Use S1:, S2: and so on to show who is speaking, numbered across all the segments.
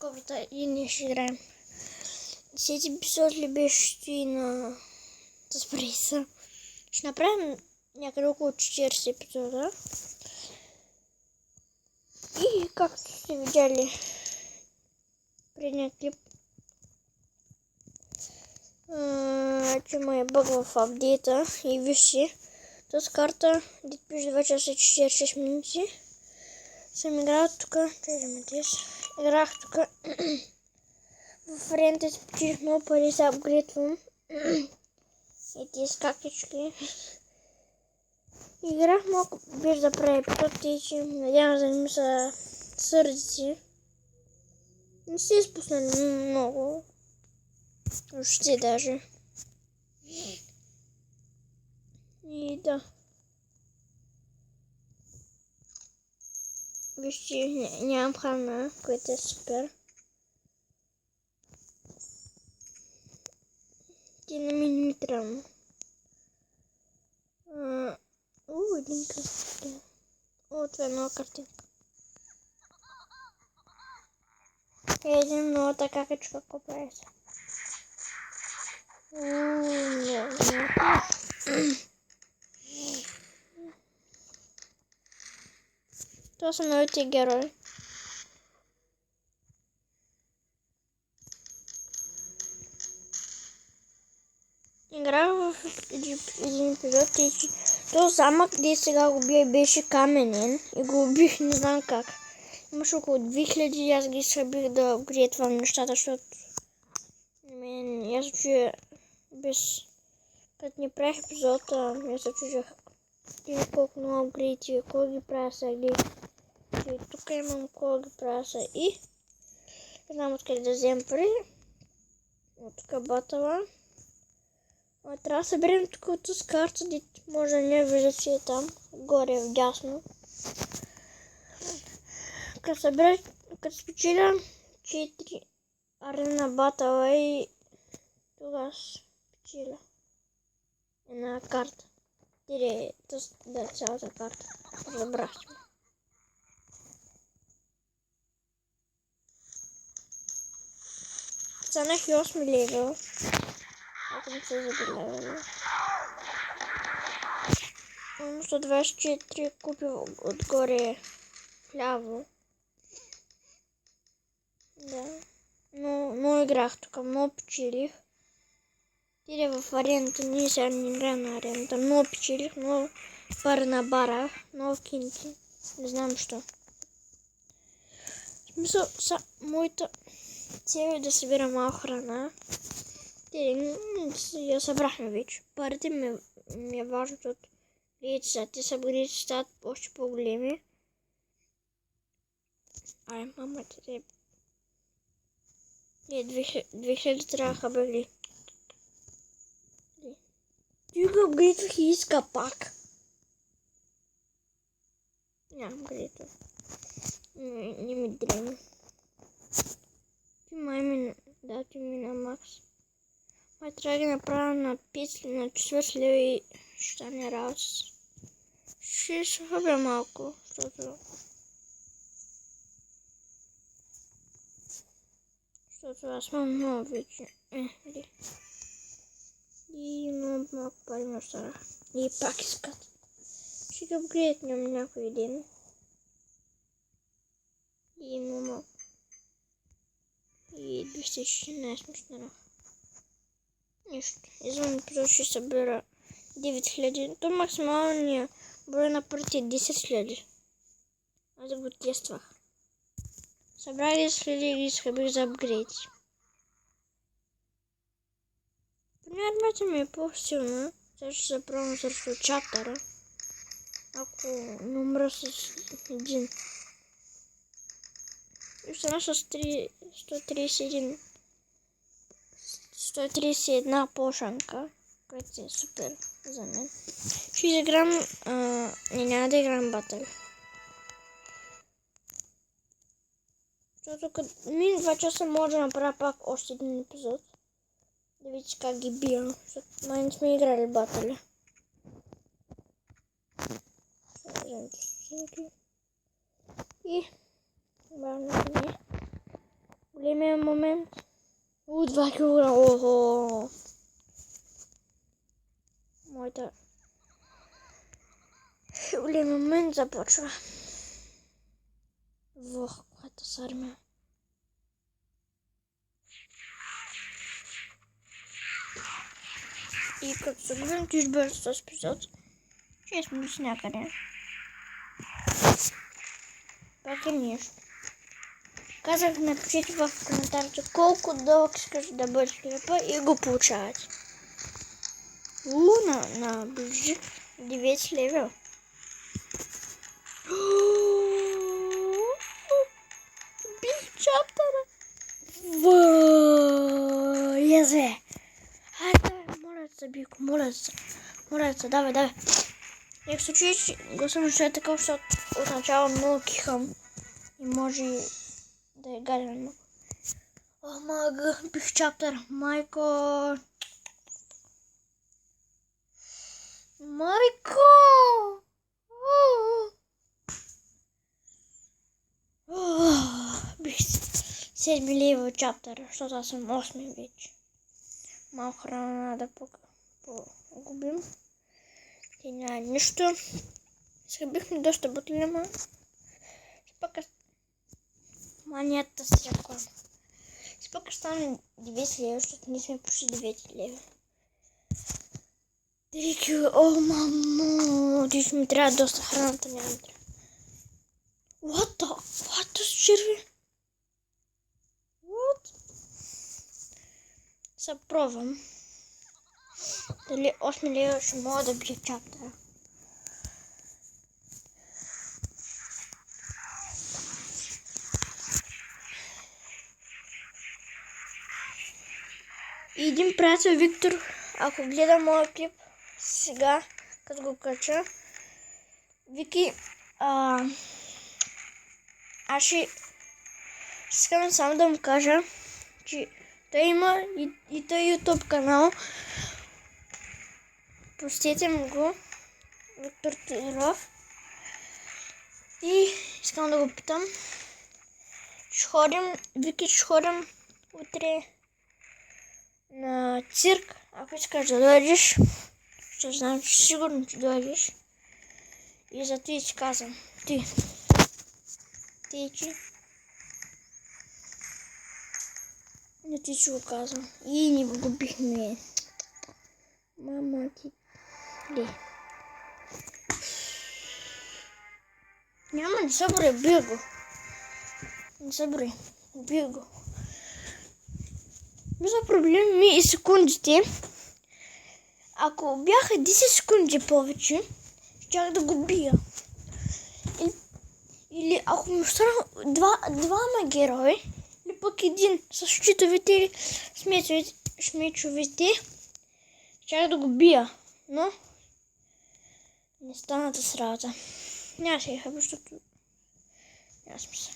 S1: Таковата и ние ще играем. 10 епизод ли беше на Спрейса. Ще направим някъде около 40 епизода. И както сте видяли предния клип, че му е бъг в апдейта и вижте, тази карта, дето пише 2 часа и 46 минути. Съм играл тук, играх тук. В рента спочих много пари, се апгрейдвам. И тези скакички. Играх малко без да прави епизод, че надявам да не ми са сърдици. Не се изпуснали много. Въобще даже. И да. Вижте, нямам храна, което е супер. Ти на мен ми трябва. Един кръст. Това е нова картинка. Един много така качка копая се. Това са новите герои. Играх в един епизод и този замък, къде сега го бия, беше каменен и го убих, не знам как. Имаше около 2000 и аз ги събих да апгрейдвам нещата, защото аз чуя без... Като не правих епизод, аз се чужах колко много апгрейди, колко ги правя сега. И тук имам колко ги правя сега и... Не знам откъде да взем пари. От тук батала. Трябва да съберем тук от с карта, дето може да не вижда, че е там, горе вдясно. Като спечеля 4 арена батала и тогава спечеля една карта. Да, цялата карта. Забрах се. Станах и 8 левел. Ако не се забелявали. 124 купил отгоре ляво. Да. Но играх тук, много печелих. Тире в арената, ние сега не играем на арената. Много печелих, много пари набарах, много кинти. Не знам що. В смисъл, моята цел е да събира малко храна. Я събрахме вече. Парите ми е важно, защото те са бъдете стават още по-големи. Ай, мамата те. 2000 трябваха бъгли. Ти го апгрейдвах и иска пак. Нямам апгрейдвах. Не ми дрема. Ти май ми... Да, ти ми на макс. Май трябва да ги направя на 5 или на 4 лева и ще стане работа. Ще се хъбя малко, защото аз имам много вече. И много малко пари ме останах. И пак искат. Ще ги апгрейднем някой ден. И много малко. И 214 ме останах. Нищо. Извън епизод ще събира 9000. То максималния брой на парите е 10 000. Аз го тествах. Събрах 10 000 и ги изхъбих за апгрейди. Поне армията ми е по-силна. Сега ще се пробвам срещу чатъра. Ако не умра с един. И остана с 131 пошанка, което е супер за мен. Ще изиграм... няма да играм батъл. Защото като мин 2 часа може да направя пак още един епизод. Да видите как ги бия, защото май не сме играли батъли. И... Големия момент. 2 кг. Охо. Моята големия момент започва. Вох, каквато с армия. И като се гледам, ти избърза с епизод. Ще сме с някъде. Пак е нещо. Казах, напишете в коментарите колко дълъг искаш да бъде клипа и го получавате. На ближи 9 левел. Бих чаптера. Язе. Хайде, моля се, Бико, моля се, давай. Як в случай, че го съм решил така, защото отначало много кихам и може да е гаден много. О, мага, бих чаптер, майко! Бих 7 лева чаптер, защото аз съм 8 вече. Малко храна да погубим. И няма нищо. Схъбихме доста бутили, ама пък манията си реклама. Пък стане 9 лева, защото ние сме почти 9 лева. 3 кг. О, мамо! Ти ми трябва доста храната, няма ми трябва. What с черви? What? Сега пробвам. Дали 8 лева ще мога да бия чаптера. И един приятел Виктор, ако гледа моя клип сега, като го кача, Вики, аз ще искам само да му кажа, че той има и той YouTube канал. Посетете му го, Виктор Тодоров. И искам да го питам, Вики, ще ходим утре на цирк. Ако искаш да дойдеш, ще знам, че сигурно ще дойдеш. И за ти си казвам, ти ще го казвам. И ни го бихме. Мама ти. Ли. Няма, не събре, бия го. Бия го. За проблем ми и секундите. Ако бяха 10 секунди повече, щях да го бия. Или ако ми остана двама герои, или пък един с щитовете или смечовете, щях да го бия. Но не стана с работа. Няма се еха, защото няма смисъл.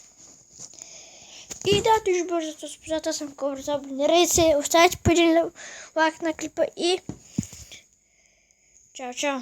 S1: И да, ти ще бързо с епизода, аз съм Кобра, абонирайте се, оставете по един лайк на клипа и чао!